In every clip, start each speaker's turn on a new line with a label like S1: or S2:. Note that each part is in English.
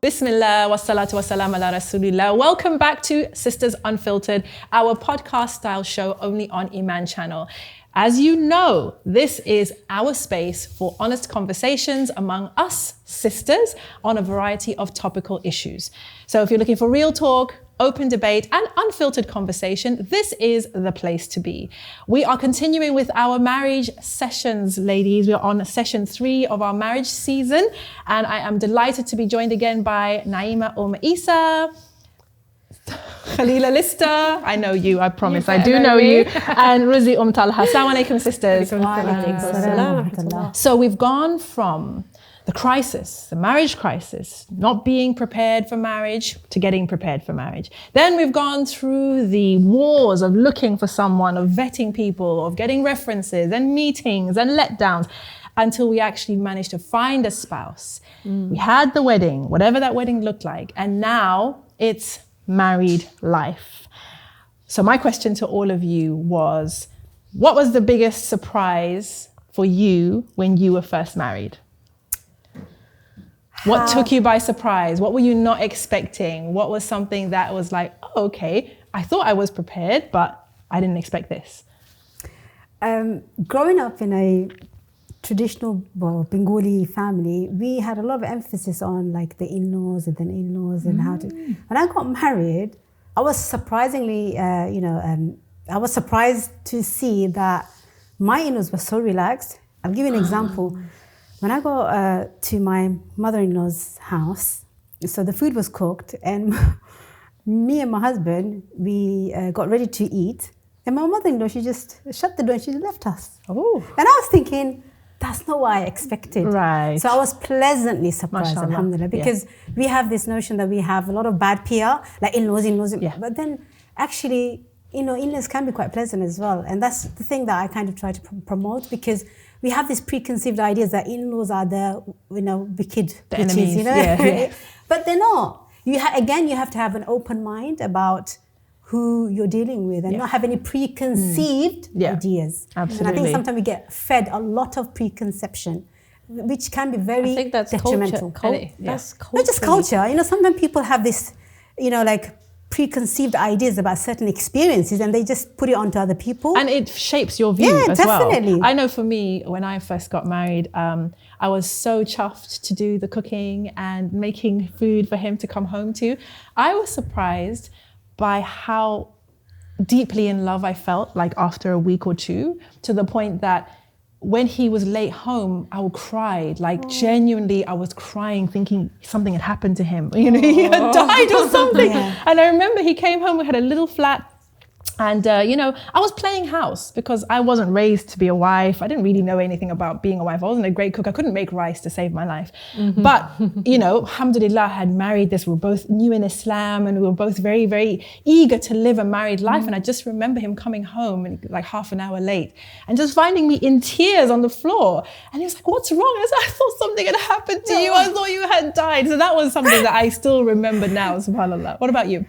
S1: Bismillah, wassalatu wassalam ala rasulillah. Welcome back to Sisters Unfiltered, our podcast style show only on Eman Channel. As you know, this is our space for honest conversations among us sisters on a variety of topical issues. So if you're looking for real talk, open debate and unfiltered conversation, this is the place to be. We are continuing with our marriage sessions, ladies. We're on session 3 of our marriage season, and I am delighted to be joined again by Naima Isa, Khalila Lister, I know you, I promise, I do know you, and Ruzi Talha. Assalamu alaikum, sisters. So we've gone from the crisis, the marriage crisis, not being prepared for marriage to getting prepared for marriage. Then we've gone through the wars of looking for someone, of vetting people, of getting references and meetings and letdowns until we actually managed to find a spouse. We had the wedding, whatever that wedding looked like, and now it's married life. So my question to all of you was, what was the biggest surprise for you when you were first married? What took you by surprise? What were you not expecting? What was something that was like, oh, okay, I thought I was prepared, but I didn't expect this?
S2: Growing up in a traditional Bengali family, we had a lot of emphasis on like the in-laws and then in-laws and how to. When I got married, I was surprisingly, I was surprised to see that my in-laws were so relaxed. I'll give you an example. When I got to my mother-in-law's house, so the food was cooked and me and my husband, we got ready to eat. And my mother-in-law, she just shut the door and she left us. Oh. And I was thinking, that's not what I expected.
S1: Right.
S2: So I was pleasantly surprised,
S1: Mashallah.
S2: alhamdulillah, because we have this notion that we have a lot of bad PR, like in-laws.
S1: Yeah.
S2: But then actually, in-laws can be quite pleasant as well. And that's the thing that I kind of try to promote, because we have these preconceived ideas that in-laws are the, wicked
S1: the
S2: bitches,
S1: enemies. Yeah.
S2: But they're not. You have to have an open mind about who you're dealing with and not have any preconceived ideas.
S1: Absolutely.
S2: And I think sometimes we get fed a lot of preconception, which can be very
S3: I think that's
S2: detrimental.
S3: That's culture.
S2: Not just culture. Sometimes people have this, like preconceived ideas about certain experiences and they just put it onto other people.
S1: And it shapes your view as
S2: definitely.
S1: well. I know for me, when I first got married, I was so chuffed to do the cooking and making food for him to come home to. I was surprised by how deeply in love I felt, like after a week or two, to the point that when he was late home, I would cry, genuinely I was crying thinking something had happened to him. He had died or something. And I remember he came home, we had a little flat, and I was playing house because I wasn't raised to be a wife. I didn't really know anything about being a wife. I wasn't a great cook. I couldn't make rice to save my life. But, alhamdulillah, I had married this. We were both new in Islam and we were both very, very eager to live a married life. And I just remember him coming home like half an hour late and just finding me in tears on the floor. And he was like, what's wrong? I said, I thought something had happened to you. I thought you had died. So that was something that I still remember now, subhanAllah. What about you?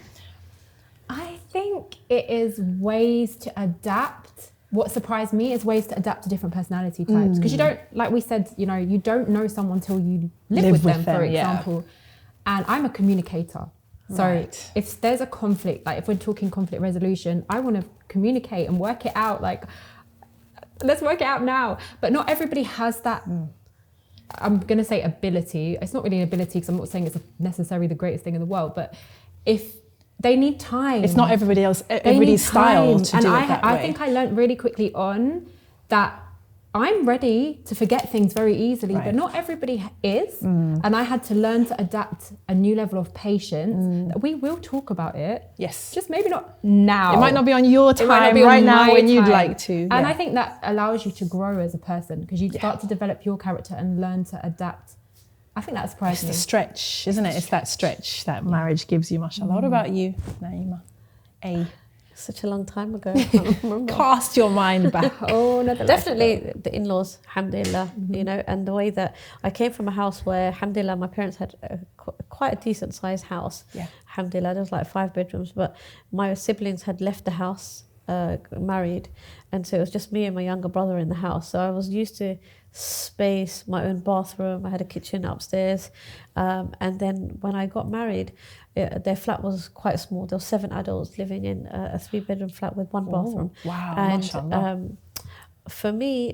S3: I think it is ways to adapt. What surprised me is ways to adapt to different personality types. Because you don't, like we said, you don't know someone till you live with them, for example. Yeah. And I'm a communicator. So if there's a conflict, like if we're talking conflict resolution, I want to communicate and work it out. Like, let's work it out now. But not everybody has that, I'm going to say ability. It's not really an ability because I'm not saying it's necessarily the greatest thing in the world. But if they need time.
S1: It's not everybody's style to do it that way.
S3: I think I learned really quickly on that I'm ready to forget things very easily, but not everybody is. And I had to learn to adapt a new level of patience. That we will talk about it.
S1: Yes.
S3: Just maybe not now.
S1: It might not be on your time right now when you'd like to.
S3: And I think that allows you to grow as a person because you start to develop your character and learn to adapt. I think that surprised me.
S1: It's the stretch, isn't it? It's that stretch that marriage gives you, mashallah. What about you, Naima?
S4: Such a long time ago. I can't remember.
S1: Cast your mind back.
S4: No, definitely the in-laws, alhamdulillah, and the way that I came from a house where, alhamdulillah, my parents had quite a decent sized house. Yeah. Alhamdulillah, there was like 5 bedrooms, but my siblings had left the house, married, and so it was just me and my younger brother in the house. So I was used to space, my own bathroom. I had a kitchen upstairs. And then when I got married, their flat was quite small. There were 7 adults living in a 3-bedroom flat with 1 bathroom.
S1: Wow,
S4: and
S1: mashallah.
S4: For me,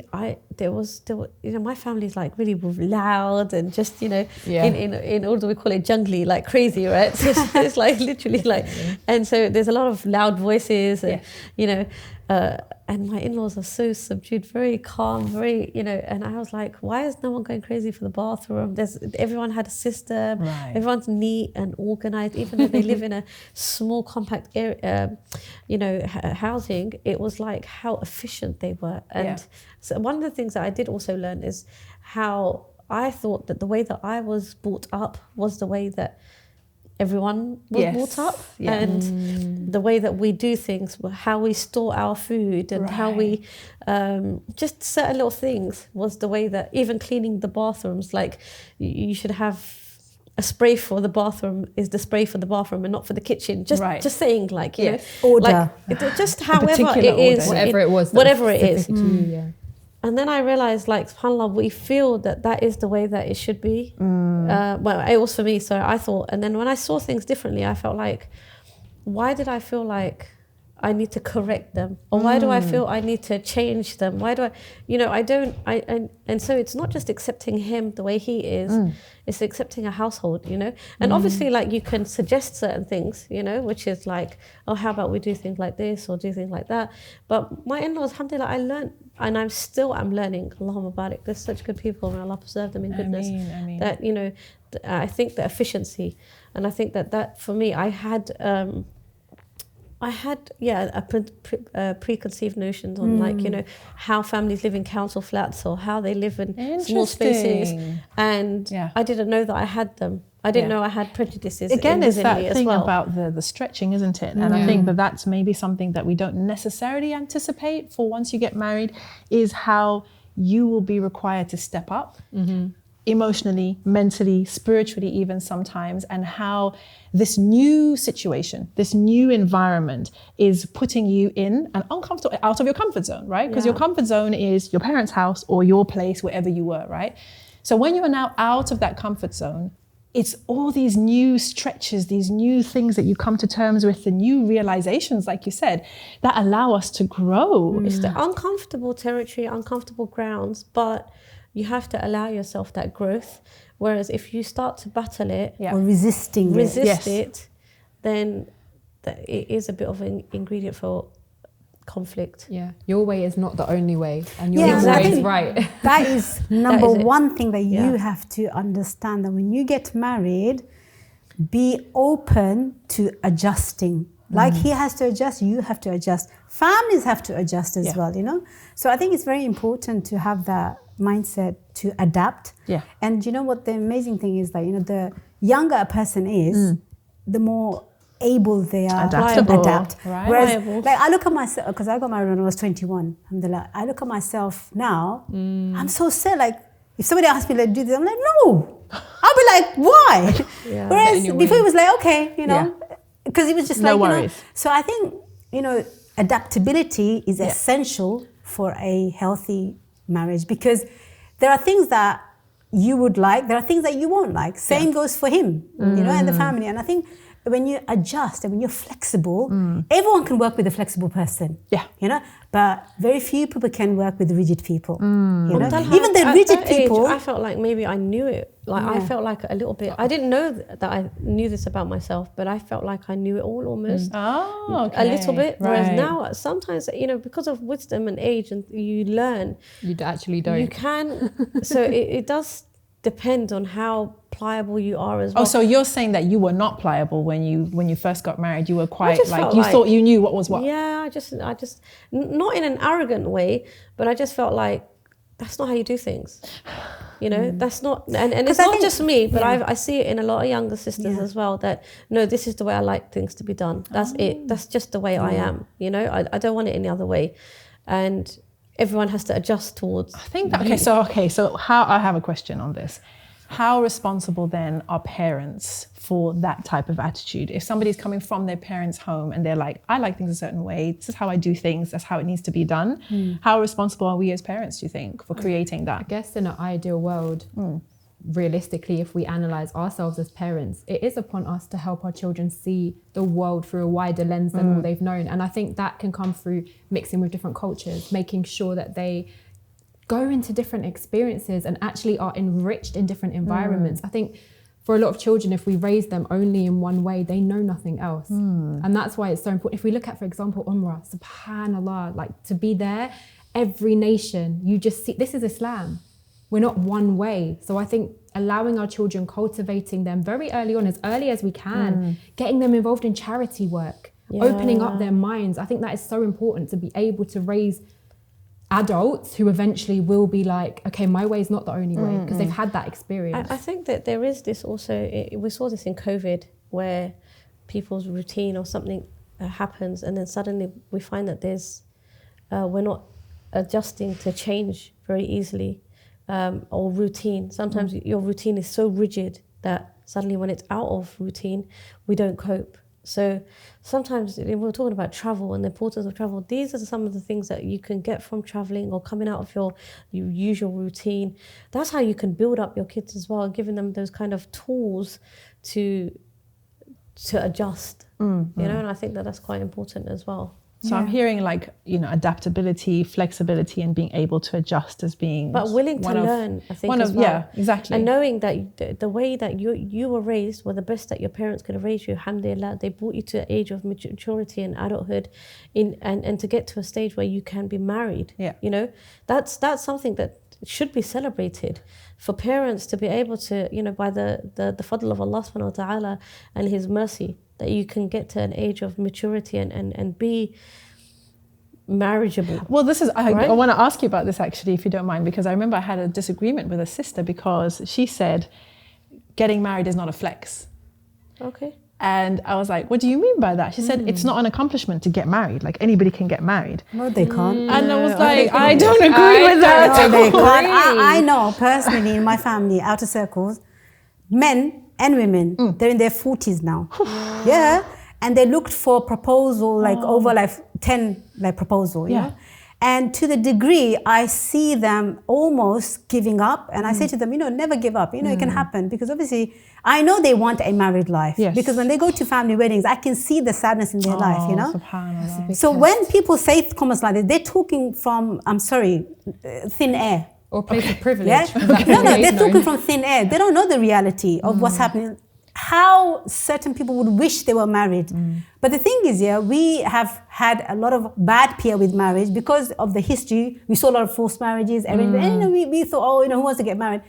S4: there was my family's like really loud and just in Urdu we call it jungly, like crazy, right? So it's like literally like, and so there's a lot of loud voices and and my in-laws are so subdued, very calm, very and I was like, why is no one going crazy for the bathroom? Everyone had a system, everyone's neat and organized, even though they live in a small compact area, housing. It was like how efficient they were. And so one of the things that I did also learn is how I thought that the way that I was brought up was the way that everyone was brought up, and the way that we do things, how we store our food and how we just certain little things was the way that even cleaning the bathrooms, like you should have a spray for the bathroom is the spray for the bathroom and not for the kitchen. Just saying, like
S2: order,
S4: like just however it is, whatever it is. And then I realized, like, subhanAllah, we feel that is the way that it should be. Well, it was for me, so I thought. And then when I saw things differently, I felt like, why did I feel like I need to correct them? Or why do I feel I need to change them? Why do and so it's not just accepting him the way he is, it's accepting a household, And obviously, like, you can suggest certain things, which is like, oh, how about we do things like this or do things like that? But my in-laws, alhamdulillah, I learned, and I'm learning, Allahumma barik, there's such good people, may Allah preserve them in goodness.
S1: Ameen.
S4: That, I think the efficiency, and I think that for me, I had preconceived notions on like how families live in council flats or how they live in small spaces, and I didn't know that I had them. I didn't know I had prejudices.
S1: Again, it's that thing
S4: well.
S1: about the stretching, isn't it? And I think that's maybe something that we don't necessarily anticipate for once you get married, is how you will be required to step up. Emotionally, mentally, spiritually, even sometimes, and how this new situation, this new environment is putting you in an uncomfortable, out of your comfort zone, right? Because your comfort zone is your parents' house or your place, wherever you were, right? So when you are now out of that comfort zone, it's all these new stretches, these new things that you come to terms with, the new realizations, like you said, that allow us to grow.
S4: It's the uncomfortable territory, uncomfortable grounds, but you have to allow yourself that growth. Whereas if you start to battle it
S2: or resist
S4: it, then it is a bit of an ingredient for conflict.
S3: Yeah, your way is not the only way, and your
S2: I
S3: way is
S2: think
S3: right.
S2: That is number one thing that you have to understand, that when you get married, be open to adjusting. Like he has to adjust, you have to adjust. Families have to adjust as well, So I think it's very important to have that mindset to adapt. And you know what the amazing thing is, that the younger a person is, the more able they are to adapt. Whereas, like, I look at myself, because I got married when I was 21, alhamdulillah. I look at myself now, I'm so sad. Like, if somebody asks me to do this, I'm like, no. I'll be like, why? Whereas before it was like, okay, because it was just
S1: no
S2: like,
S1: worries.
S2: So I think, adaptability is essential for a healthy marriage, because there are things that you would like, there are things that you won't like. Same goes for him, and the family. And I think when you adjust and when you're flexible, everyone can work with a flexible person. But very few people can work with rigid people. Even the rigid people.
S4: I felt like maybe I knew it. Like I felt like a little bit. I didn't know that I knew this about myself, but I felt like I knew it all almost. A little bit. Whereas now, sometimes because of wisdom and age, and you learn.
S3: You actually don't.
S4: You can. So it does depend on how pliable you are as well.
S1: Oh, so you're saying that you were not pliable when you first got married? You were quite like, you thought you knew what was what?
S4: Yeah, I just not in an arrogant way, but I just felt like that's not how you do things. That's not, and it's not just me, but I see it in a lot of younger sisters as well, that no, this is the way I like things to be done. That's it. That's just the way I am. I don't want it any other way. And everyone has to adjust towards.
S1: I think that, so how, I have a question on this. How responsible then are parents for that type of attitude? If somebody's coming from their parents' home and they're like, I like things a certain way, this is how I do things, that's how it needs to be done. How responsible are we as parents, do you think, for creating that?
S3: I guess in an ideal world, realistically, if we analyse ourselves as parents, it is upon us to help our children see the world through a wider lens than all they've known. And I think that can come through mixing with different cultures, making sure that they go into different experiences and actually are enriched in different environments. I think for a lot of children, if we raise them only in one way, they know nothing else. And that's why it's so important. If we look at, for example, Umrah, subhanAllah, like to be there, every nation, you just see, this is Islam. We're not one way. So I think allowing our children, cultivating them very early on, as early as we can, getting them involved in charity work, opening up their minds. I think that is so important, to be able to raise adults who eventually will be like, okay, my way is not the only way, because they've had that experience.
S4: I think that there is this also, we saw this in COVID, where people's routine or something happens, and then suddenly we find that we're not adjusting to change very easily, or routine. Sometimes your routine is so rigid that suddenly when it's out of routine, we don't cope. So sometimes we're talking about travel and the importance of travel. These are some of the things that you can get from traveling or coming out of your usual routine. That's how you can build up your kids as well, giving them those kind of tools to adjust, you know, and I think that that's quite important as well.
S1: So I'm hearing like, you know, adaptability, flexibility, and being able to adjust as being,
S4: but willing to learn, I think, as well.
S1: Yeah, exactly.
S4: And knowing that the way that you were raised were the best that your parents could have raised you. Alhamdulillah, they brought you to an age of maturity and adulthood, and to get to a stage where you can be married.
S1: Yeah.
S4: You know, that's something that should be celebrated. For parents to be able to, you know, by the fadl of Allah subhanahu wa ta'ala and His mercy, that you can get to an age of maturity and be marriageable.
S1: Well, this is, I want to ask you about this actually, if you don't mind, because I remember I had a disagreement with a sister because she said getting married is not a flex.
S4: Okay.
S1: And I was like, what do you mean by that? She said, it's not an accomplishment to get married. Like anybody can get married.
S2: No, they can't.
S1: And I was like, I don't agree with that.
S2: No, they can't. I know personally in my family, outer circles, men and women, they're in their 40s now. Yeah. And they looked for proposal, like over like 10 like proposal, you know? And to the degree I see them almost giving up, and I say to them, you know, never give up. You know, it can happen, because obviously I know they want a married life.
S1: Yes.
S2: Because when they go to family weddings, I can see the sadness in their life, you know?
S1: SubhanAllah.
S2: So when people say comments like that, they're talking from, I'm sorry, thin air.
S3: Or place of privilege.
S2: Yeah? No, they're talking from thin air. They don't know the reality of what's happening. How certain people would wish they were married. But the thing is, we have had a lot of bad PR with marriage because of the history. We saw a lot of forced marriages. And we thought, oh, you know, who wants to get married?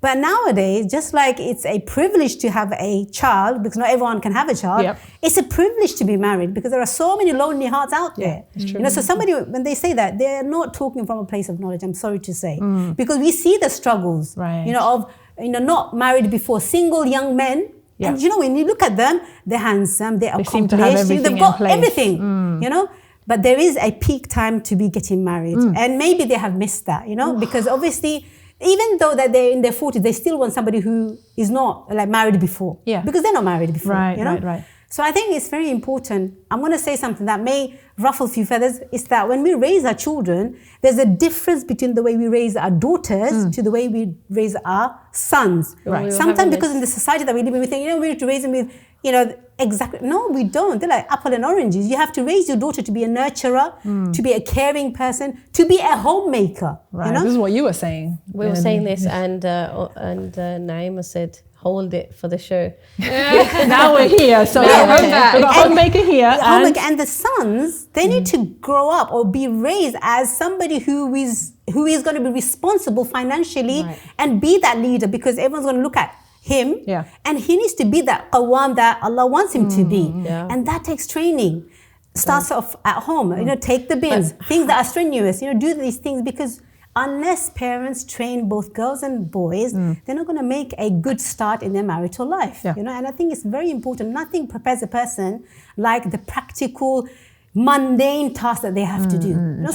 S2: But nowadays, just like it's a privilege to have a child, because not everyone can have a child, it's a privilege to be married, because there are so many lonely hearts out there. You know, so somebody, when they say that, they're not talking from a place of knowledge, I'm sorry to say. Because we see the struggles, you know, of, you know, not married before, single young men. And you know, when you look at them, they're handsome, they're accomplished,
S1: seem to have everything
S2: they've got
S1: in place.
S2: everything, you know. But there is a peak time to be getting married. And maybe they have missed that, you know, because obviously, even though that they're in their 40s, they still want somebody who is not like married before. Because they're not married before, you know.
S1: Right.
S2: So I think it's very important. I'm going to say something that may ruffle a few feathers. Is that when we raise our children, there's a difference between the way we raise our daughters to the way we raise our sons.
S1: Right.
S2: Sometimes because in the society that we live in, we think, you know, we have to raise them with, you know, exactly. No, we don't. They're like apple and oranges. You have to raise your daughter to be a nurturer, to be a caring person, to be a homemaker.
S1: Right.
S2: You know?
S1: This is what you were saying.
S4: We were saying this, and Naima said, hold it for the show.
S1: Now we're here. So we've got a homemaker here.
S2: And the sons, they need to grow up or be raised as somebody who is going to be responsible financially and be that leader, because everyone's going to look at him and he needs to be that qawwam that Allah wants him to be. And that takes training. Starts off at home, you know, take the bins, things that are strenuous, you know, do these things, because unless parents train both girls and boys, they're not going to make a good start in their marital life. You know, and I think it's very important. Nothing prepares a person like the practical mundane tasks that they have to do. You know,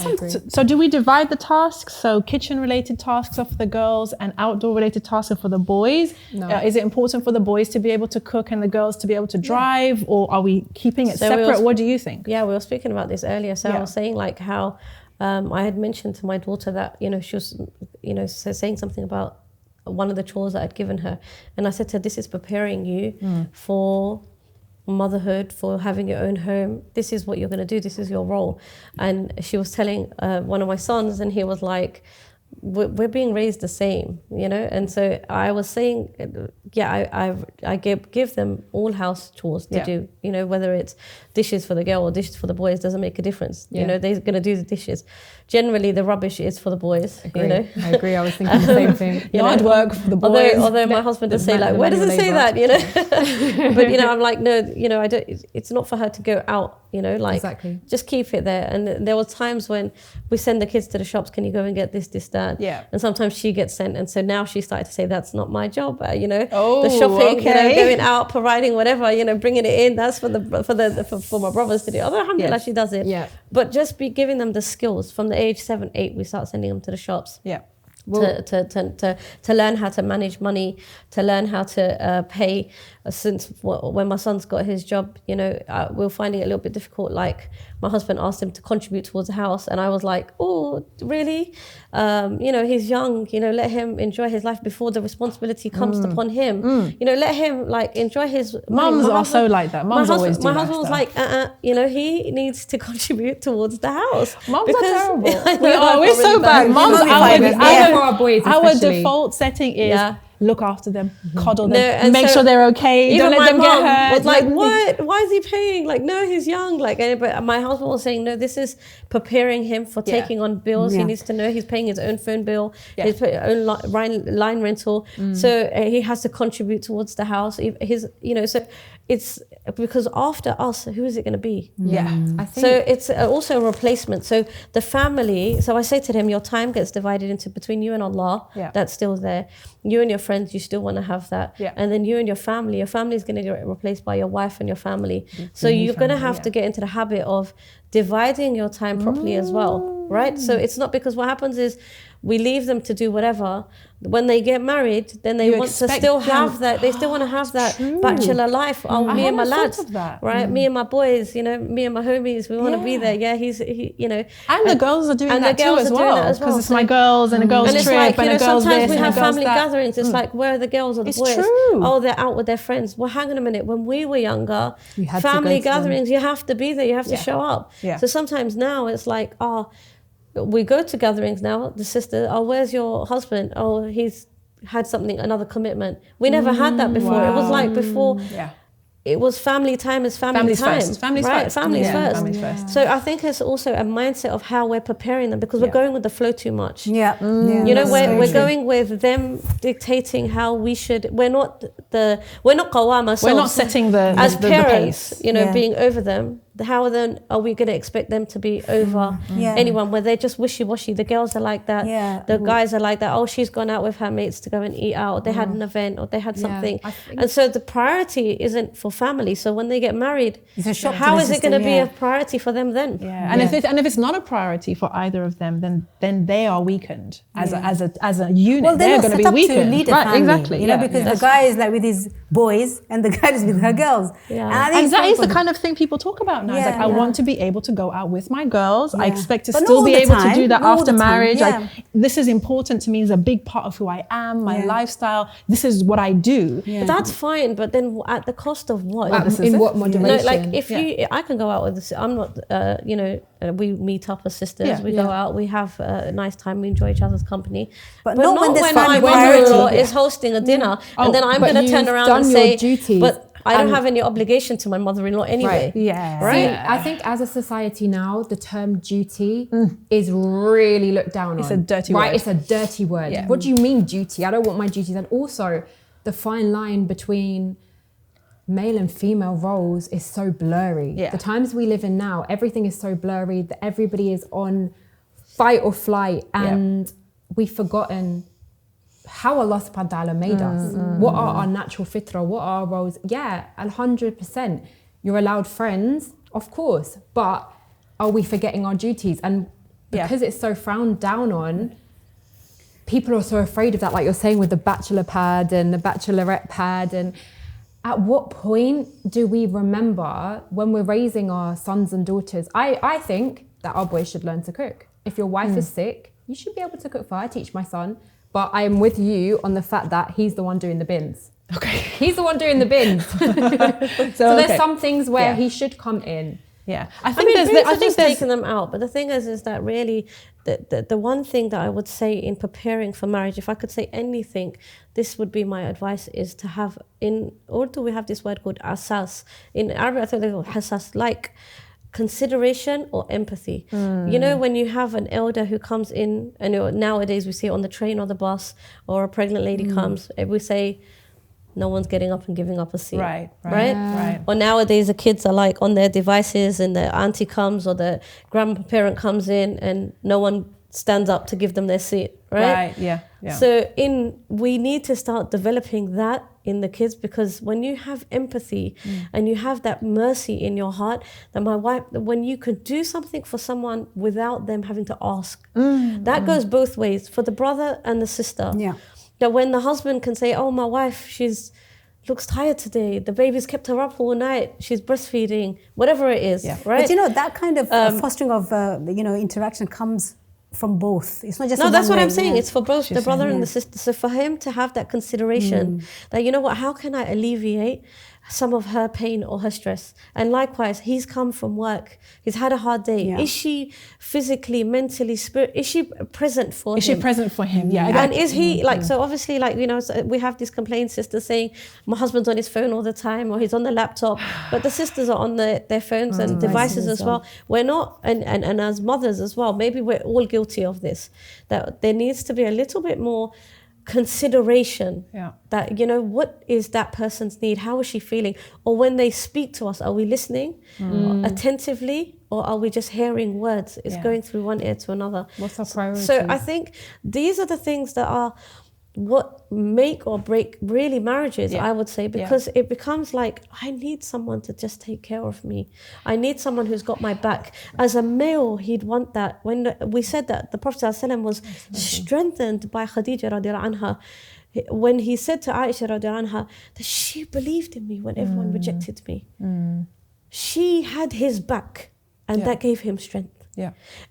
S1: So do we divide the tasks? So kitchen-related tasks are for the girls and outdoor-related tasks are for the boys?
S3: No.
S1: Is it important for the boys to be able to cook and the girls to be able to drive? Or are we keeping it
S4: So
S1: separate? What do you think?
S4: Yeah, we were speaking about this earlier. So
S1: Yeah.
S4: I was saying like how I had mentioned to my daughter that, she was, saying something about one of the chores that I'd given her. And I said to her, this is preparing you for motherhood, for having your own home. This is what you're going to do. This is your role. And she was telling one of my sons, and he was like, we're being raised the same, and so I was saying, I give them all house chores to do, whether it's dishes for the girl or dishes for the boys, doesn't make a difference. They're going to do the dishes. Generally the rubbish is for the boys.
S3: I agree. I was thinking the same thing.
S1: Yard work for the boys.
S4: Although my husband does say like, where does it say that? But I'm like, no, I don't. It's not for her to go out.
S3: Exactly.
S4: Just keep it there. And there were times when we send the kids to the shops. Can you go and get this, that?
S1: Yeah.
S4: And sometimes she gets sent, and so now she started to say that's not my job.
S1: Oh,
S4: the shopping,
S1: okay.
S4: Going out, providing whatever, bringing it in. That's for my brothers to do. Although alhamdulillah, she does it.
S3: Yeah.
S4: But just be giving them the skills from the age 7, 8. We start sending them to the shops.
S1: Yeah.
S4: To learn how to manage money, to learn how to pay. Since when my son's got his job, we're finding it a little bit difficult. Like my husband asked him to contribute towards the house, and I was like, oh, really? He's young. Let him enjoy his life before the responsibility comes upon him. Let him like enjoy his.
S1: Mums are so like that. Mums always do
S4: my
S1: that
S4: husband was
S1: stuff.
S4: like, he needs to contribute towards the house.
S1: Mums
S4: because,
S1: are terrible.
S4: we're
S1: We're so bad. Mums,
S3: for our boys,
S1: our
S3: especially.
S1: default setting is look after them, coddle them,
S4: and
S1: make
S4: so
S1: sure they're okay.
S4: Even
S1: Don't let them
S4: my
S1: get
S4: mom
S1: hurt.
S4: was like, what? Why is he paying? Like, no, he's young. Like, but my husband was saying, no, this is preparing him for taking on bills. He needs to know he's paying his own phone bill, his own line rental. So he has to contribute towards the house. So it's because after us, who is it going to be?
S3: I think
S4: So it's also a replacement. So the family, so I say to them, your time gets divided into between you and Allah. That's still there. You and your friends, you still want to have that. And then you and your family is going to get replaced by your wife and your family. So you're going to have to get into the habit of dividing your time properly as well, right? So it's not because what happens is we leave them to do whatever. When they get married, then they want to still have that. They still want to have that bachelor life. Oh, me and my lads, right? Me and my boys, me and my homies, we want to be there. Yeah,
S1: And the girls are doing that too as well. Because it's my girls and a girls'
S4: and it's
S1: trip
S4: like,
S1: and a girls'
S4: sometimes
S1: this
S4: we
S1: and a
S4: have
S1: girls'
S4: family
S1: that.
S4: gatherings. It's like, where are the girls or the boys?
S1: True.
S4: Oh, they're out with their friends. Well, hang on a minute. When we were younger, family gatherings, you have to be there. You have to show up. So sometimes now it's like, we go to gatherings now. The sister, where's your husband? Oh, he's had another commitment. We never had that before. It was like before. It was family time is family time.
S1: Families first.
S4: Families first.
S1: Families first.
S4: So I think it's also a mindset of how we're preparing them, because we're going with the flow too much. We're going with them dictating how we should. We're not qawwam ourselves.
S1: We're not setting
S4: as
S1: the
S4: parents,
S1: pace.
S4: being over them. How then are we going to expect them to be over anyone where they're just wishy-washy? The girls are like that. The guys are like that. Oh, she's gone out with her mates to go and eat out. They had an event or they had something. And so the priority isn't for family. So when they get married, how is it going to be a priority for them then?
S1: And if it's not a priority for either of them, then they are weakened as a unit.
S2: Well,
S1: they're going to be weakened.
S2: To lead a family,
S1: exactly.
S2: Because the guy is like with his boys and the girl is with her girls.
S1: And that is the kind of thing people talk about now. It's like, I want to be able to go out with my girls. I expect to still be able to do that after marriage. Like, this is important to me. It's a big part of who I am, my lifestyle. This is what I do.
S4: But that's fine. But then at the cost of what?
S3: In what moderation?
S4: No, like if I can go out with this. I'm not. We meet up as sisters. We go out. We have a nice time. We enjoy each other's company.
S2: But not when this
S4: my mother-in-law is hosting a dinner, and then I'm going to turn around and say, but I don't have any obligation to my mother-in-law anyway.
S3: Right. See, I think as a society now, the term duty is really looked down on.
S1: It's a dirty word.
S3: Right, it's a dirty word. Yeah. What do you mean duty? I don't want my duties. And also, the fine line between male and female roles is so blurry. The times we live in now, everything is so blurry that everybody is on fight or flight, and we've forgotten how Allah subhanahu wa ta'ala made us. What are our natural fitrah? What are our roles? 100%. You're allowed friends, of course, but are we forgetting our duties? And because it's so frowned down on, people are so afraid of that, like you're saying with the bachelor pad and the bachelorette pad. And at what point do we remember when we're raising our sons and daughters? I think that our boys should learn to cook. If your wife is sick, you should be able to cook for her. I teach my son. But I am with you on the fact that he's the one doing the bins. Okay. He's the one doing the bins. So there's some things where he should come in.
S4: Yeah. I think taking them out. But the thing is that really the one thing that I would say in preparing for marriage, if I could say anything, this would be my advice, is to have, in Urdu we have this word called asas. In Arabic I think they call hasas, like consideration or empathy. You know, when you have an elder who comes in, and nowadays we see it on the train or the bus, or a pregnant lady comes, we say no one's getting up and giving up a seat. Right.
S1: Right.
S4: Or nowadays the kids are like on their devices, and the auntie comes or the grandparent comes in and no one stands up to give them their seat. Right.
S1: Yeah.
S4: So we need to start developing that in the kids, because when you have empathy and you have that mercy in your heart, that when you could do something for someone without them having to ask, that goes both ways, for the brother and the sister.
S2: Yeah.
S4: That when the husband can say, oh, my wife, looks tired today, the baby's kept her up all night, she's breastfeeding, whatever it is, right?
S2: But that kind of fostering of interaction comes from both. It's not just
S4: that's what I'm saying. It's for both the brother and the sister. So for him to have that consideration, that, you know what, how can I alleviate some of her pain or her stress? And likewise, he's come from work, he's had a hard day. Is she physically, mentally, is she present for him?
S1: Is she present for him? Yeah.
S4: And is he so obviously, we have these complaint sisters saying, my husband's on his phone all the time, or he's on the laptop, but the sisters are on their phones and devices as well. We're not, and as mothers as well, maybe we're all guilty of this, that there needs to be a little bit more consideration, that, what is that person's need, how is she feeling, or when they speak to us, are we listening attentively, or are we just hearing words? It's going through one ear to another.
S1: What's our priority?
S4: So I think these are the things that are what make or break really marriages, I would say, because it becomes like, I need someone to just take care of me. I need someone who's got my back. As a male, he'd want that. When we said that the Prophet ﷺ was strengthened by Khadija radiallahu anha, when he said to Aisha radiallahu anha that she believed in me when everyone rejected me. She had his back, and that gave him strength.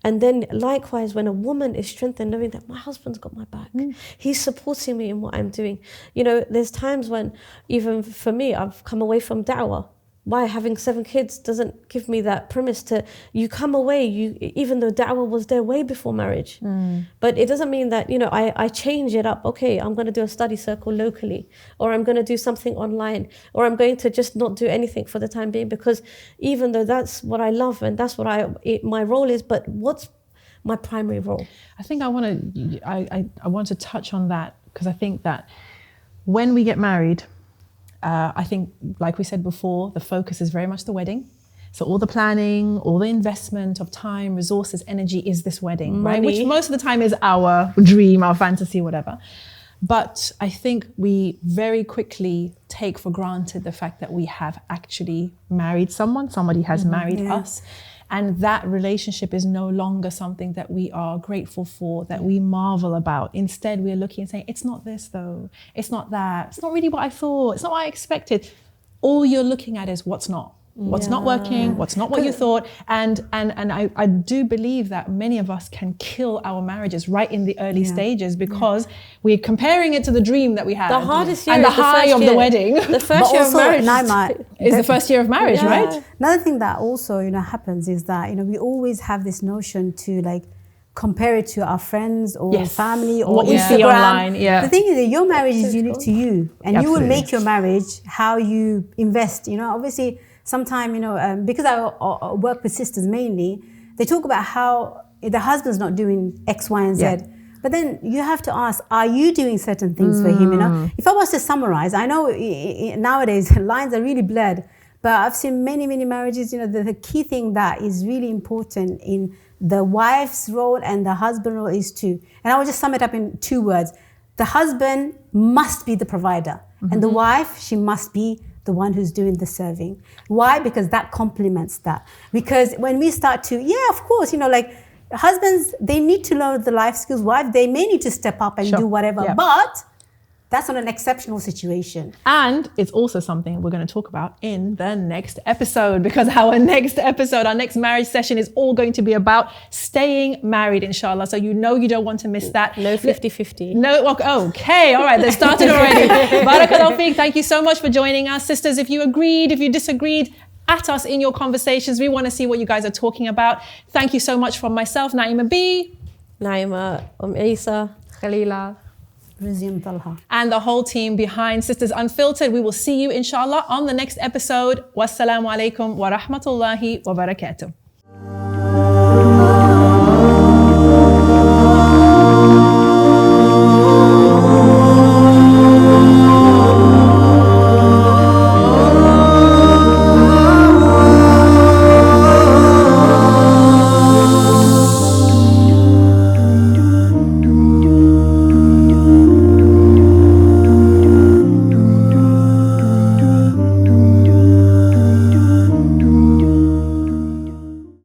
S4: And then likewise, when a woman is strengthened, knowing that my husband's got my back, he's supporting me in what I'm doing. There's times when, even for me, I've come away from da'wah. Why? Having 7 kids doesn't give me that premise to, you come away, even though da'wah was there way before marriage. But it doesn't mean that, I change it up. Okay, I'm going to do a study circle locally, or I'm going to do something online, or I'm going to just not do anything for the time being, because even though that's what I love and that's what my role is, but what's my primary role?
S1: I think I want to touch on that, because I think that when we get married, I think, like we said before, the focus is very much the wedding. So all the planning, all the investment of time, resources, energy is this wedding, right? Which most of the time is our dream, our fantasy, whatever. But I think we very quickly take for granted the fact that we have actually married someone, somebody has married us. And that relationship is no longer something that we are grateful for, that we marvel about. Instead, we're looking and saying, it's not this though, it's not that, it's not really what I thought, it's not what I expected. All you're looking at is what's not. What's not working, what's not what you thought. And I do believe that many of us can kill our marriages right in the early stages, because we're comparing it to the dream that we had.
S4: The hardest year
S1: and the
S4: is
S1: high of the wedding.
S4: The first year of marriage
S1: is the first year of marriage, right?
S2: Another thing that also, happens is that, we always have this notion to compare it to our friends or family or
S1: what we see online.
S2: The thing is that your marriage is unique to you, and you will make your marriage how you invest. Obviously, sometimes, because I work with sisters mainly, they talk about how the husband's not doing X, Y, and Z. But then you have to ask, are you doing certain things for him? If I was to summarize, I know nowadays lines are really blurred, but I've seen many, many marriages, the key thing that is really important in the wife's role and the husband role is to, and I will just sum it up in 2 words. The husband must be the provider, and the wife, she must be the the one who's doing the serving. Why? Because that complements that. Because when we start to, of course, like husbands, they need to learn the life skills. Wives, they may need to step up and do whatever, but that's not an exceptional situation.
S1: And it's also something we're going to talk about in the next episode, because our next marriage session is all going to be about staying married, inshallah. So you don't want to miss that.
S4: No 50-50.
S1: No, okay, all right, they started already. Barakallahu feek, thank you so much for joining us. Sisters, if you agreed, if you disagreed, at us in your conversations. We want to see what you guys are talking about. Thank you so much from myself, Naima B.
S4: Naima, Isa.
S3: Khalila.
S1: And the whole team behind Sisters Unfiltered. We will see you, inshallah, on the next episode. Wassalamu alaikum wa rahmatullahi wa barakatuh.